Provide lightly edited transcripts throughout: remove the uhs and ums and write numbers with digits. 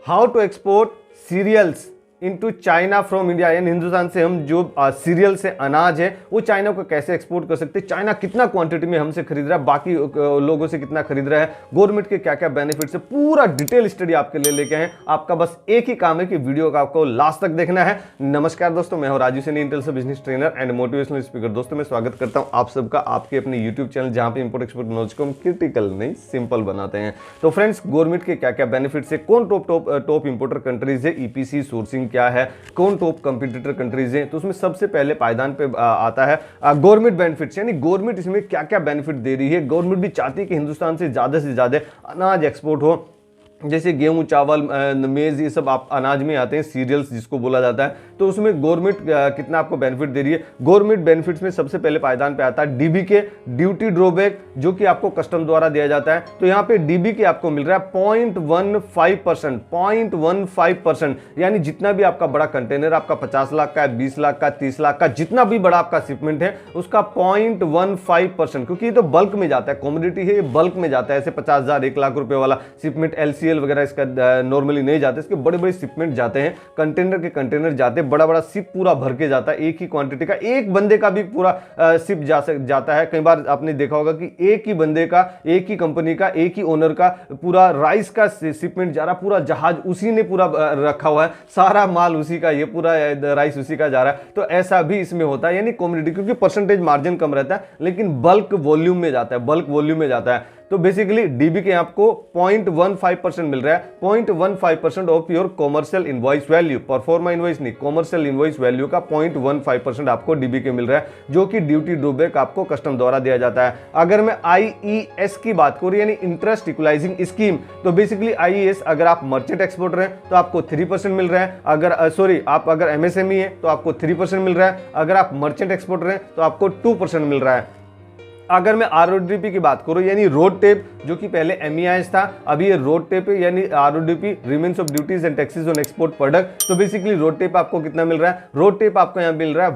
How to export cereals into China from India, यानी हिंदुस्तान से हम जो सीरियल से अनाज है वो चाइना को कैसे एक्सपोर्ट कर सकते हैं, चाइना कितना क्वांटिटी में हमसे खरीद रहा है, बाकी लोगों से कितना खरीद रहा है, गवर्नमेंट के क्या क्या बेनिफिट्स है, पूरा डिटेल स्टडी आपके लिए लेके हैं। आपका बस एक ही काम है कि वीडियो का आपको लास्ट तक देखना है। नमस्कार दोस्तों, मैं हूं राजू सैनी, इंटेल से business trainer and motivational speaker. दोस्तों मैं स्वागत करता हूं आप सबका आपके अपने यूट्यूब चैनल जहां पे इंपोर्ट एक्सपोर्ट नॉलेज को हम क्रिटिकल नहीं सिंपल बनाते हैं। तो फ्रेंड्स, गवर्नमेंट के क्या क्या बेनिफिट्स है, कौन टॉप इंपोर्टर कंट्रीज है, ईपीसी सोर्सिंग क्या है, कौन टॉप कंपटीटर कंट्रीज हैं, तो उसमें सबसे पहले पायदान पे आता है गवर्नमेंट बेनिफिट्स, यानी गवर्नमेंट इसमें क्या क्या बेनिफिट दे रही है। गवर्नमेंट भी चाहती है कि हिंदुस्तान से ज्यादा अनाज एक्सपोर्ट हो, जैसे गेहूं, चावल, मेज, ये सब आप अनाज में आते हैं, सीरियल्स जिसको बोला जाता है। तो उसमें गवर्नमेंट कितना आपको बेनिफिट दे रही है। गवर्नमेंट बेनिफिट्स में सबसे पहले पायदान पे आता है डीबीके, ड्यूटी ड्रॉबैक, जो कि आपको कस्टम द्वारा दिया जाता है। तो यहाँ पे डीबीके आपको मिल रहा है 0.15%, 0.15%, यानी जितना भी आपका बड़ा कंटेनर, आपका 50 लाख का, 20 लाख का, 30 लाख का, जितना भी बड़ा आपका शिपमेंट है उसका 0.15%, क्योंकि ये तो बल्क में जाता है, कॉमोडिटी है, ये बल्क में जाता है। ऐसे 50,000, 1 लाख रुपए वाला शिपमेंट LCL वगैरह इसका नॉर्मली नहीं जाते, इसके बड़े बड़े शिपमेंट जाते हैं, कंटेनर के कंटेनर जाते हैं, बड़ा बड़ा शिप पूरा भर के जाता है, एक ही क्वांटिटी का, एक बंदे का भी पूरा शिप जाता है। कई बार आपने देखा होगा कि एक ही बंदे का, एक ही कंपनी का, एक ही ओनर का पूरा राइस का शिपमेंट जा रहा, पूरा जहाज उसी ने पूरा रखा हुआ है, सारा माल उसी का, ये पूरा राइस उसी का जा रहा है। तो ऐसा भी इसमें होता है, यानी कम्युनिटी, क्योंकि परसेंटेज मार्जिन कम रहता है लेकिन बल्क वॉल्यूम में जाता है, बल्क वॉल्यूम में जाता है। तो बेसिकली डीबी के आपको 0.15% मिल रहा है, 0.15% of your commercial invoice value, proforma invoice नहीं, कॉमर्शियल इनवॉइस वैल्यू का 0.15% आपको डीबी के मिल रहा है, जो कि ड्यूटी ड्रॉबैक आपको कस्टम द्वारा दिया जाता है। अगर मैं IES की बात करूं, यानी इंटरेस्ट इक्वलाइजिंग स्कीम, तो बेसिकली IES अगर आप मर्चेंट एक्सपोर्टर हैं तो आपको 3% मिल रहा है, अगर आप अगर MSME है तो आपको 3% मिल रहा है, अगर आप मर्चेंट एक्सपोर्टर हैं तो आपको 2% मिल रहा है। अगर मैं RODP की बात करूं, यानी रोड टेप, जो कि पहले MEIS था, अभी ये रोड टेप है, यानी RODP, remains of duties and taxes on export product. तो बेसिकली रोड टेप आपको कितना मिल रहा है, रोड टेप आपको यहाँ मिल रहा है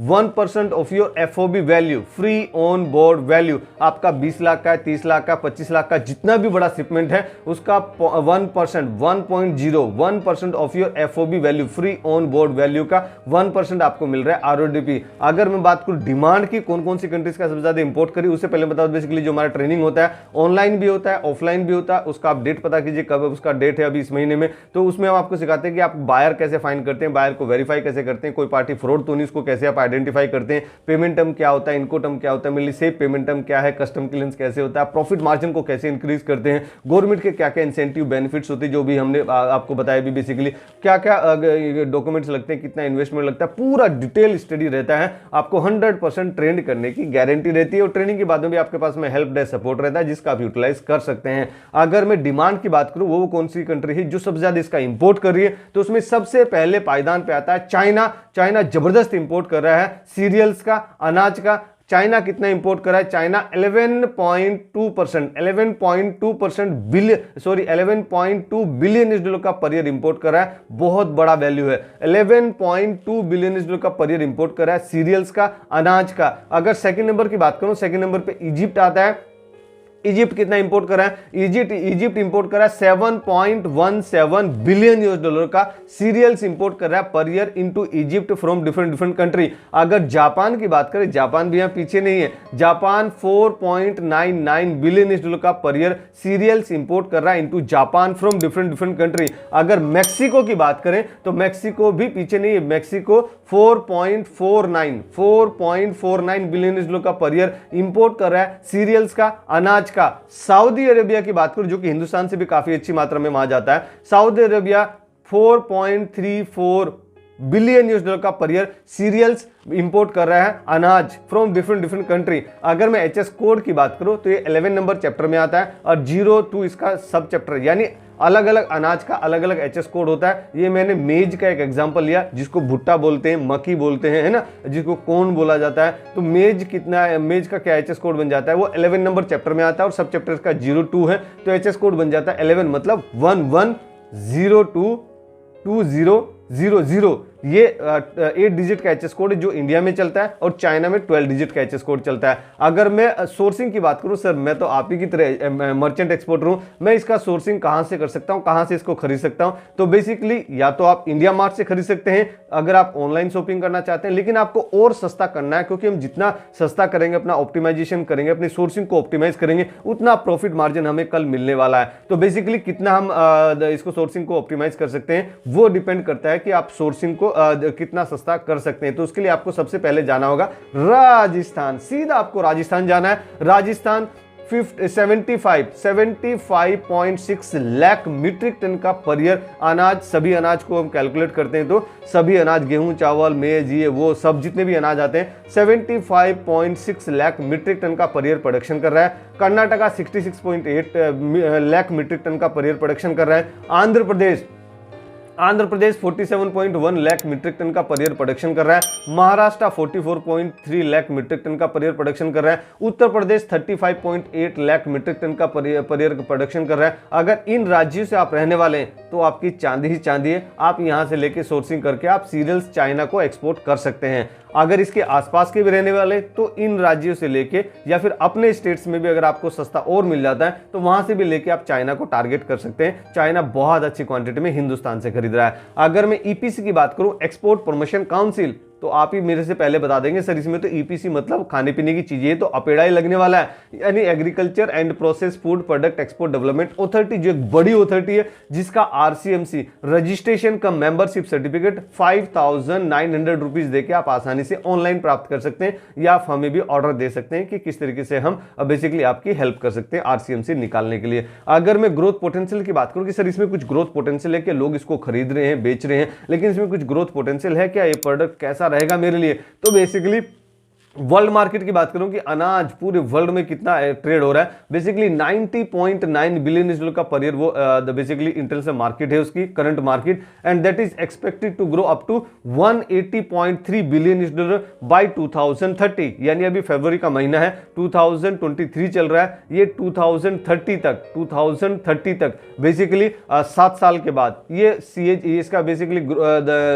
1% of your FOB value, free on board value. आपका 20 लाख का, 30 लाख का, 25 लाख का, जितना भी बड़ा शिपमेंट है उसका 1% of your FOB value, free on board value का 1% आपको मिल रहा है RODP। अगर मैं बात करूं डिमांड की, कौन कौन सी कंट्रीज का ज्यादा इंपोर्ट करी, उससे पहले बता दो, बेसिकली जो हमारा ट्रेनिंग होता है ऑनलाइन भी होता है, ऑफलाइन भी होता है, उसका आप डेट पता कीजिए कब उसका डेट है, अभी इस महीने में। तो उसमें हम आपको सिखाते हैं कि आप बायर कैसे फाइंड करते हैं, बायर को वेरीफाई कैसे करते हैं, कोई पार्टी फ्रॉड तो नहीं, उसको कैसे आप आइडेंटिफाई करते हैं, पेमेंट टर्म क्या होता है, इनको टर्म क्या होता है, मिली सेफ पेमेंट टर्म क्या है, कस्टम क्लियरेंस कैसे होता है, प्रॉफिट मार्जिन को कैसे इंक्रीज करते हैं, गवर्नमेंट के क्या क्या इंसेंटिव बेनिफिट्स होते हैं, जो भी हमने आपको बताया भी, बेसिकली क्या क्या डॉक्यूमेंट्स लगते हैं, कितना इन्वेस्टमेंट लगता है, पूरा डिटेल स्टडी रहता है। आपको 100% ट्रेंड करने की गारंटी रहती है, और ट्रेनिंग के बाद में भी आपके पास में हेल्प डेस्क सपोर्ट रहता है, जिसका आप यूटिलाइज कर सकते हैं। अगर मैं डिमांड की बात करूं, वो कौन सी कंट्री है जो सबसे ज्यादा इसका इंपोर्ट कर रही है, तो उसमें सबसे पहले पायदान पे आता है चाइना। चाइना जबरदस्त इंपोर्ट कर रहा है सीरियल्स का, अनाज का। चाइना कितना इंपोर्ट कर रहा है, चाइना 11.2 बिलियन $11.2 का पर ईयर इंपोर्ट कर रहा है, बहुत बड़ा वैल्यू है। 11.2 बिलियन $11.2 का पर ईयर इंपोर्ट कर रहा है सीरियल्स का, अनाज का। अगर सेकंड नंबर की बात करूं, सेकंड नंबर पे इजिप्ट आता है। इजिप्ट कितना इंपोर्ट कर रहा है, इजिप्ट इंपोर्ट कर रहा है 7.17 बिलियन $7.17 का सीरियल्स इंपोर्ट कर रहा है per year into Egypt from different country. अगर जापान की बात करें, जापान भी यहां पीछे नहीं है, जापान 4.99 बिलियन $4 का पर ईयर सीरियल्स इंपोर्ट कर रहा है into Japan from different country. अगर मैक्सिको की बात करें तो मैक्सिको भी पीछे नहीं है, मैक्सिको 4.49 बिलियन $4 का पर ईयर इंपोर्ट कर रहा है सीरियल्स का, अनाज का। सऊदी अरेबिया की बात करूं, जो कि हिंदुस्तान से भी काफी अच्छी मात्रा में वहां जाता है, सऊदी अरेबिया 4.34 बिलियन $4 का पर ईयर सीरियल्स इंपोर्ट कर रहा है, अनाज फ्रॉम डिफरेंट कंट्री। अगर मैं HS कोड की बात करूं तो ये 11 नंबर चैप्टर में आता है, और 02 इसका सब चैप्टर, यानी अलग अलग अनाज का अलग अलग HS कोड होता है। ये मैंने मेज का एक एग्जांपल लिया, जिसको भुट्टा बोलते हैं, मक्की बोलते हैं, है ना, जिसको कौन बोला जाता है। तो मेज का क्या HS कोड बन जाता है, वो 11 नंबर चैप्टर में आता है, और सब चैप्टर का 02 है, तो HS कोड बन जाता है 11, मतलब 11022000। ये 8 डिजिट का एचएस कोड जो इंडिया में चलता है और चाइना में 12 डिजिट का एचएस कोड चलता है। अगर मैं सोर्सिंग की बात करूं, सर मैं तो आप ही की तरह मर्चेंट एक्सपोर्टर हूं, मैं इसका सोर्सिंग कहां से कर सकता हूं, कहां से इसको खरीद सकता हूं? तो बेसिकली या तो आप इंडिया मार्ट से खरीद सकते हैं अगर आप ऑनलाइन शॉपिंग करना चाहते हैं, लेकिन आपको और सस्ता करना है, क्योंकि हम जितना सस्ता करेंगे, अपना ऑप्टिमाइजेशन करेंगे, अपनी सोर्सिंग को ऑप्टिमाइज करेंगे, उतना प्रॉफिट मार्जिन हमें कल मिलने वाला है। तो बेसिकली कितना हम इसको सोर्सिंग को ऑप्टिमाइज कर सकते हैं वो डिपेंड करता है कि आप सोर्सिंग को कितना सस्ता कर सकते हैं। तो उसके लिए आपको सबसे पहले जाना होगा राजस्थान, सीधा आपको राजस्थान जाना है। राजस्थान 75.6 लाख मीट्रिक टन का पर ईयर अनाज, सभी अनाज को हम कैलकुलेट करते हैं तो सभी अनाज, गेहूं, चावल, मेज, ये वो सब जितने भी अनाज आते हैं 75.6 लाख मीट्रिक टन का पर ईयर प्रोडक्शन कर रहा है। कर्नाटका 66.8 लाख मीट्रिक टन का पर ईयर प्रोडक्शन कर रहा है। आंध्र प्रदेश 47.1 लाख मीट्रिक टन का पर ईयर प्रोडक्शन कर रहा है। महाराष्ट्र 44.3 लाख मीट्रिक टन का पर ईयर प्रोडक्शन कर रहा है। उत्तर प्रदेश 35.8 लाख मीट्रिक टन का पर ईयर प्रोडक्शन कर रहा है। अगर इन राज्यों से आप रहने वाले हैं तो आपकी चांदी ही चांदी है, आप यहां से लेके सोर्सिंग करके आप सीरियल्स चाइना को एक्सपोर्ट कर सकते हैं। अगर इसके आसपास के भी रहने वाले तो इन राज्यों से लेके या फिर अपने स्टेट्स में भी अगर आपको सस्ता और मिल जाता है तो वहां से भी लेके आप चाइना को टारगेट कर सकते हैं। चाइना बहुत अच्छी क्वांटिटी में हिंदुस्तान से खरीद रहा है। अगर मैं ईपीसी की बात करूं, एक्सपोर्ट प्रमोशन काउंसिल, तो आप ही मेरे से पहले बता देंगे सर इसमें तो ईपीसी मतलब खाने पीने की चीजें, तो अपेड़ा ही लगने वाला है, यानी agriculture and process food product export development authority, जो एक बड़ी अथॉरिटी है जिसका आरसीएमसी रजिस्ट्रेशन का मेंबरशिप सर्टिफिकेट 5,900 रुपीज देके आप आसानी से ऑनलाइन प्राप्त कर सकते हैं, या आप हमें भी ऑर्डर दे सकते हैं कि किस तरीके से हम बेसिकली आपकी हेल्प कर सकते हैं आरसीएमसी निकालने के लिए। अगर मैं ग्रोथ पोटेंशियल की बात करूं कि सर इसमें कुछ ग्रोथ पोटेंशियल है कि लोग इसको खरीद रहे हैं, बेच रहे हैं, लेकिन इसमें कुछ ग्रोथ पोटेंशियल है क्या, ये प्रोडक्ट कैसा रहेगा मेरे लिए? तो बेसिकली वर्ल्ड मार्केट की बात करूं कि अनाज पूरे वर्ल्ड में कितना ट्रेड हो रहा है, बेसिकली 90.9 बिलियन डॉलर का पर ईयर वो बेसिकली इंटरनेशनल मार्केट है उसकी current market, and that is expected to grow up to 180.3 billion dollar by 2030, यानी अभी फरवरी का महीना है, 2023 चल रहा है, ये 2030 तक बेसिकली 7 साल के बाद ये इसका बेसिकली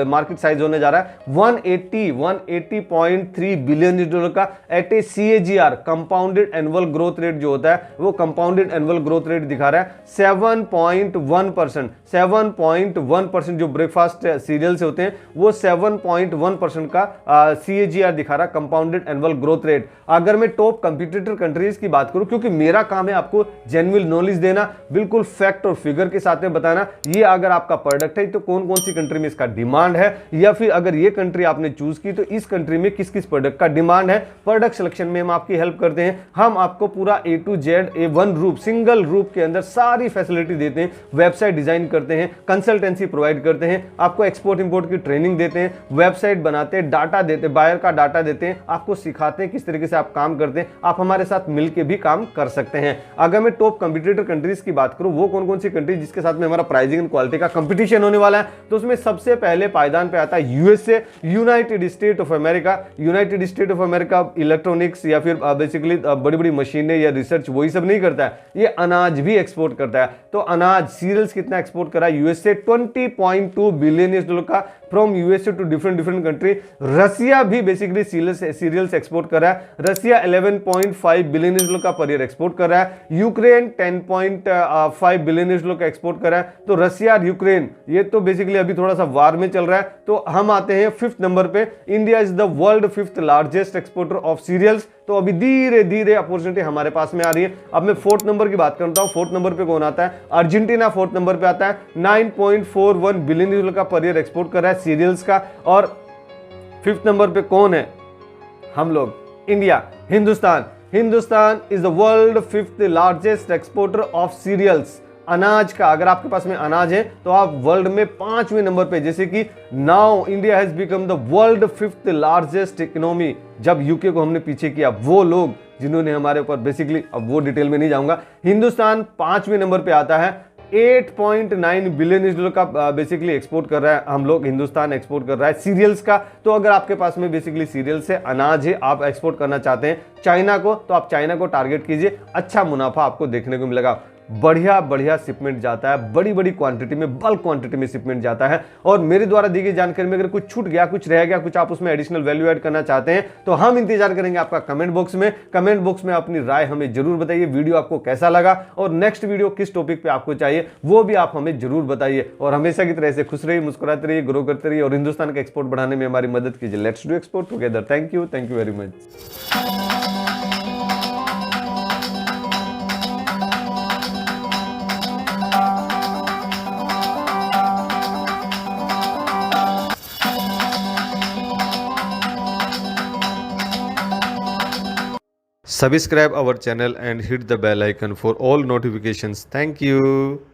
मार्केट साइज होने जा रहा है 180.3 बिलियन डॉलर का एट ए CAGR, compounded annual growth rate जो होता है वो कंपाउंडेड एनुअल ग्रोथ रेट दिखा रहा है 7.1%। जो ब्रेकफास्ट सीरियल्स होते हैं वो 7.1% का CAGR दिखा रहा है, कंपाउंडेड एनुअल ग्रोथ रेट। अगर मैं टॉप कंपटीटर कंट्रीज की बात करूं, क्योंकि मेरा काम है आपको जेन्युइन नॉलेज देना, बिल्कुल फैक्ट और फिगर के साथ में बताना ये अगर आपका प्रोडक्ट है तो कौन कौन सी कंट्री में इसका डिमांड है, या फिर अगर ये कंट्री आपने चूज की तो इस कंट्री में किस किस प्रोडक्ट का डिमांड है। प्रोडक्ट सिलेक्शन में हम आपकी हेल्प करते हैं, हम आपको पूरा A to Z वन रूप, सिंगल रूप के अंदर सारी फैसिलिटी देते हैं, वेबसाइट डिजाइन करते हैं, कंसल्टेंसी प्रोवाइड करते हैं, आपको एक्सपोर्ट इंपोर्ट की ट्रेनिंग देते हैं, वेबसाइट बनाते हैं, डाटा देते हैं, बायर का डाटा देते हैं, आपको सिखाते हैं किस तरीके से आप काम करते हैं, आप हमारे साथ मिलकर भी काम कर सकते हैं। अगर मैं टॉप कंपटीटर कंट्रीज की बात करूं, वो कौन कौन सी कंट्रीज जिसके साथ में हमारा प्राइसिंग एंड क्वालिटी का कंपटीशन होने वाला है, तो उसमें सबसे पहले पायदान पे आता है USA, United state of America. United state of America electronics या फिर बेसिकली बड़ी बड़ी मशीनें या रिसर्च वही सब नहीं करता है, ये अनाज भी एक्सपोर्ट करता है। तो अनाज सीरियल्स कितना एक्सपोर्ट कर रहा है यूएसए 20.2 बिलियन डॉलर का from USA to different country. Russia भी बेसिकली सीरियल्स एक्सपोर्ट कर रहा है, रसिया 11.5 बिलियन डॉलर का पर ईयर एक्सपोर्ट कर रहा है। यूक्रेन 10.5 बिलियन डॉलर का एक्सपोर्ट कर रहा है। तो रसिया और यूक्रेन ये तो बेसिकली अभी थोड़ा सा वार में चल रहा है। तो हम आते हैं 5th नंबर पे, India is the world 5th largest exporter of cereals. तो अभी धीरे धीरे अपॉर्चुनिटी हमारे पास में आ रही है। अब मैं 4th नंबर की बात करता हूं, 4th नंबर पे कौन आता है? अर्जेंटीना 4th नंबर पे आता है, 9.41 बिलियन डॉलर का पर ईयर एक्सपोर्ट कर रहा है सीरियल्स का। और 5th नंबर पे कौन है? हम लोग, India, Hindustan is the world 5th largest exporter of cereals. अनाज का, अगर आपके पास में अनाज है तो आप वर्ल्ड में 5वें नंबर पे, जैसे कि now India has become the world 5th largest economy. जब यूके को हमने पीछे किया, वो लोग जिन्होंने हमारे ऊपर बेसिकली, अब वो डिटेल में नहीं जाऊंगा, हिंदुस्तान 5वें नंबर पे आता है, 8.9 बिलियन डॉलर का बेसिकली एक्सपोर्ट कर रहा है हम लोग, हिंदुस्तान एक्सपोर्ट कर रहा है सीरियल्स का। तो अगर आपके पास में बेसिकली सीरियल्स है, अनाज है, आप एक्सपोर्ट करना चाहते हैं चाइना को, तो आप चाइना को टारगेट कीजिए, अच्छा मुनाफा आपको देखने को मिलेगा। बढ़िया बढ़िया शिपमेंट जाता है, बड़ी बड़ी क्वांटिटी में, बल्क क्वांटिटी में शिपमेंट जाता है। और मेरे द्वारा दी गई जानकारी में अगर कुछ छूट गया, कुछ रह गया, कुछ आप उसमें एडिशनल वैल्यू ऐड करना चाहते हैं तो हम इंतजार करेंगे आपका कमेंट बॉक्स में। कमेंट बॉक्स में अपनी राय हमें जरूर बताइए, वीडियो आपको कैसा लगा और नेक्स्ट वीडियो किस टॉपिक पे आपको चाहिए वो भी आप हमें जरूर बताइए। और हमेशा की तरह से खुश रहिए, मुस्कुराते रहिए, ग्रो करते रहिए और हिंदुस्तान का एक्सपोर्ट बढ़ाने में हमारी मदद कीजिए। Let's do export together. Thank you very much. Subscribe our channel and hit the bell icon for all notifications. Thank you.